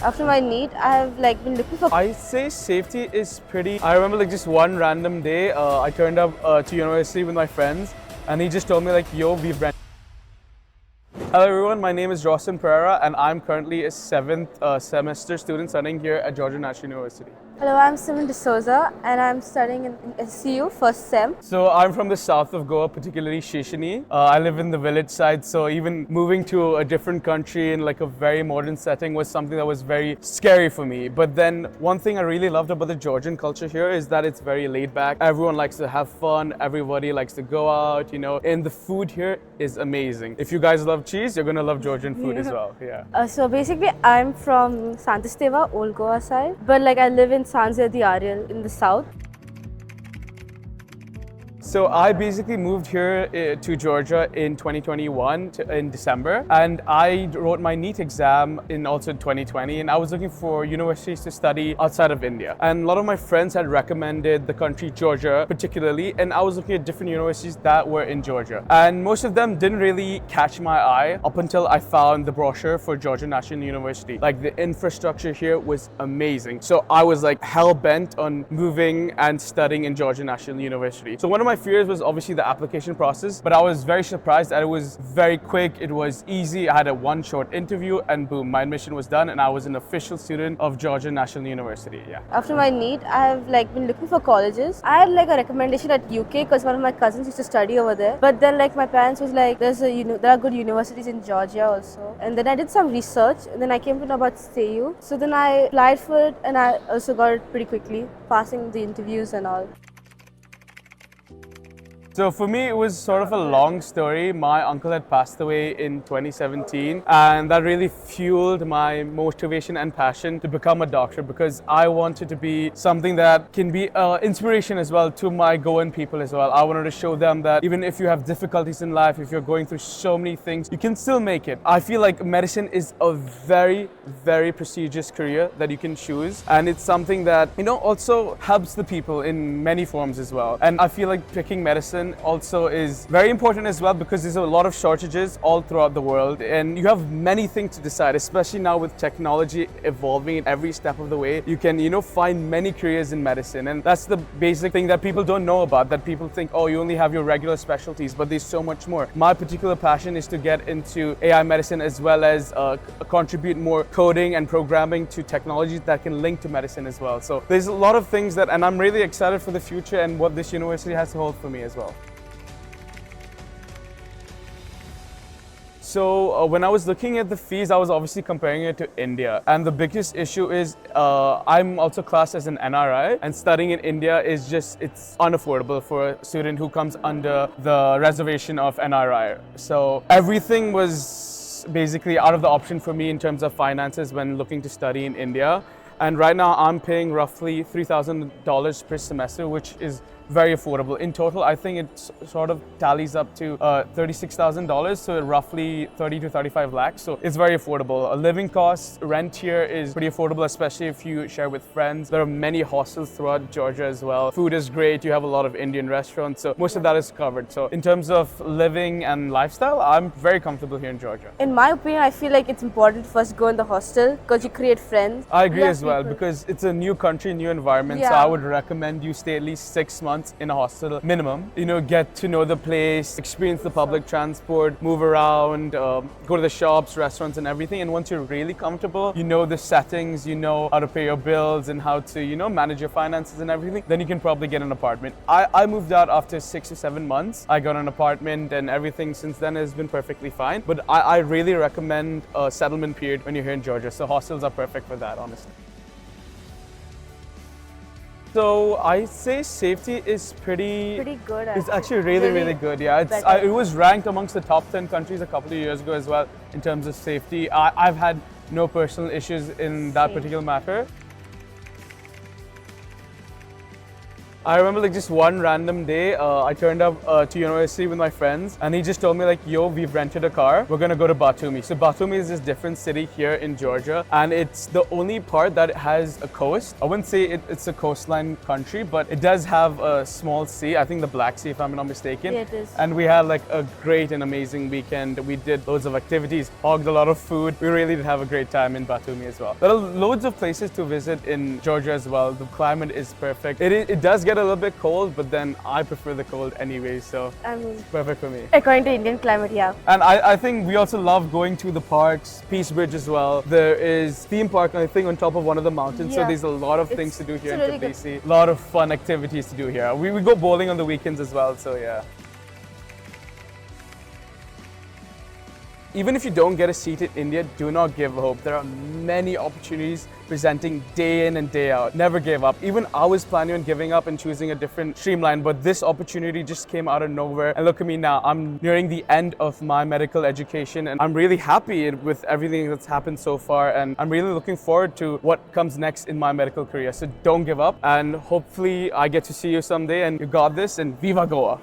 After my NEET, I have been looking for. I say safety is pretty. I remember just one random day, I turned up to university with my friends, and he just told me yo, we've rented. Hello everyone, my name is Roswen Pereira, and I'm currently a 7th semester student studying here at Georgian National University. Hello, I'm Sybil D'souza, and I'm studying in SCU first sem. So I'm from the south of Goa, particularly Shishini. I live in the village side, so even moving to a different country in a very modern setting was something that was very scary for me. But then one thing I really loved about the Georgian culture here is that it's very laid back. Everyone likes to have fun, everybody likes to go out, and the food here is amazing. If you guys love cheese, you're gonna love Georgian food as well. Yeah. So basically, I'm from Santisteva, Old Goa side, but I live in Sanzia the Ariel in the south. So I basically moved here to Georgia in 2021 in December, and I wrote my NEET exam in also 2020, and I was looking for universities to study outside of India. And a lot of my friends had recommended the country Georgia particularly, and I was looking at different universities that were in Georgia. And most of them didn't really catch my eye up until I found the brochure for Georgian National University. The infrastructure here was amazing. So I was hell-bent on moving and studying in Georgian National University. So one of my fears was obviously the application process, but I was very surprised that it was very quick, it was easy. I had one short interview and boom, my admission was done and I was an official student of Georgian National University. Yeah. After my NEET, I have been looking for colleges. I had a recommendation at UK because one of my cousins used to study over there. But then my parents was there are good universities in Georgia also. And then I did some research and then I came to know about STU. So then I applied for it and I also got it pretty quickly, passing the interviews and all. So for me, it was sort of a long story. My uncle had passed away in 2017, and that really fueled my motivation and passion to become a doctor because I wanted to be something that can be inspiration as well to my Goan people as well. I wanted to show them that even if you have difficulties in life, if you're going through so many things, you can still make it. I feel like medicine is a very, very prestigious career that you can choose, and it's something that also helps the people in many forms as well. And I feel like picking medicine also is very important as well because there's a lot of shortages all throughout the world and you have many things to decide, especially now with technology evolving in every step of the way. You can find many careers in medicine, and that's the basic thing that people don't know about, that people think, oh, you only have your regular specialties, but there's so much more. My particular passion is to get into AI medicine as well as contribute more coding and programming to technologies that can link to medicine as well. So there's a lot of things and I'm really excited for the future and what this university has to hold for me as well. So when I was looking at the fees, I was obviously comparing it to India. And the biggest issue is I'm also classed as an NRI, and studying in India is it's unaffordable for a student who comes under the reservation of NRI. So everything was basically out of the option for me in terms of finances when looking to study in India. And right now I'm paying roughly $3,000 per semester, which is very affordable. In total, I think it sort of tallies up to $36,000, so roughly 30 to 35 lakhs. So it's very affordable. Living costs, rent here is pretty affordable, especially if you share with friends. There are many hostels throughout Georgia as well. Food is great. You have a lot of Indian restaurants, so most of that is covered. So in terms of living and lifestyle, I'm very comfortable here in Georgia. In my opinion, I feel it's important to first go in the hostel because you create friends. I agree as well because it's a new country, new environment. Yeah. So I would recommend you stay at least 6 months in a hostel minimum. Get to know the place, experience the public transport, move around, go to the shops, restaurants and everything. And once you're really comfortable, you know the settings, you know how to pay your bills and how to, manage your finances and everything, then you can probably get an apartment. I moved out after 6 or 7 months. I got an apartment and everything since then has been perfectly fine. But I really recommend a settlement period when you're here in Georgia. So hostels are perfect for that, honestly. So I say safety is pretty good. It's actually really good. Yeah, it was ranked amongst the top 10 countries a couple of years ago as well in terms of safety. I've had no personal issues in that particular matter. I remember like just one random day, I turned up to university with my friends, and he just told me like, yo, we've rented a car, we're gonna go to Batumi. So Batumi is this different city here in Georgia, and it's the only part that has a coast. I wouldn't say it's a coastline country, but it does have a small sea, I think the Black Sea if I'm not mistaken. Yeah, it is. And we had like a great and amazing weekend. We did loads of activities, hogged a lot of food. We really did have a great time in Batumi as well. There are loads of places to visit in Georgia as well. The climate is perfect. It does get a little bit cold, but then I prefer the cold anyway, so I mean, it's perfect for me. according to Indian climate, yeah. And I think we also love going to the parks, Peace Bridge as well. There is theme park, I think, on top of one of the mountains. So Yeah. there's a lot of things to do here in really good. Tbilisi. A lot of fun activities to do here. We go bowling on the weekends as well, so yeah. Even if you don't get a seat in India, do not give hope. There are many opportunities presenting day in and day out. Never give up. Even I was planning on giving up and choosing a different streamline, but this opportunity just came out of nowhere. And look at me now. I'm nearing the end of my medical education, and I'm really happy with everything that's happened so far. And I'm really looking forward to what comes next in my medical career. So don't give up, and hopefully I get to see you someday, and you got this, and Viva Goa!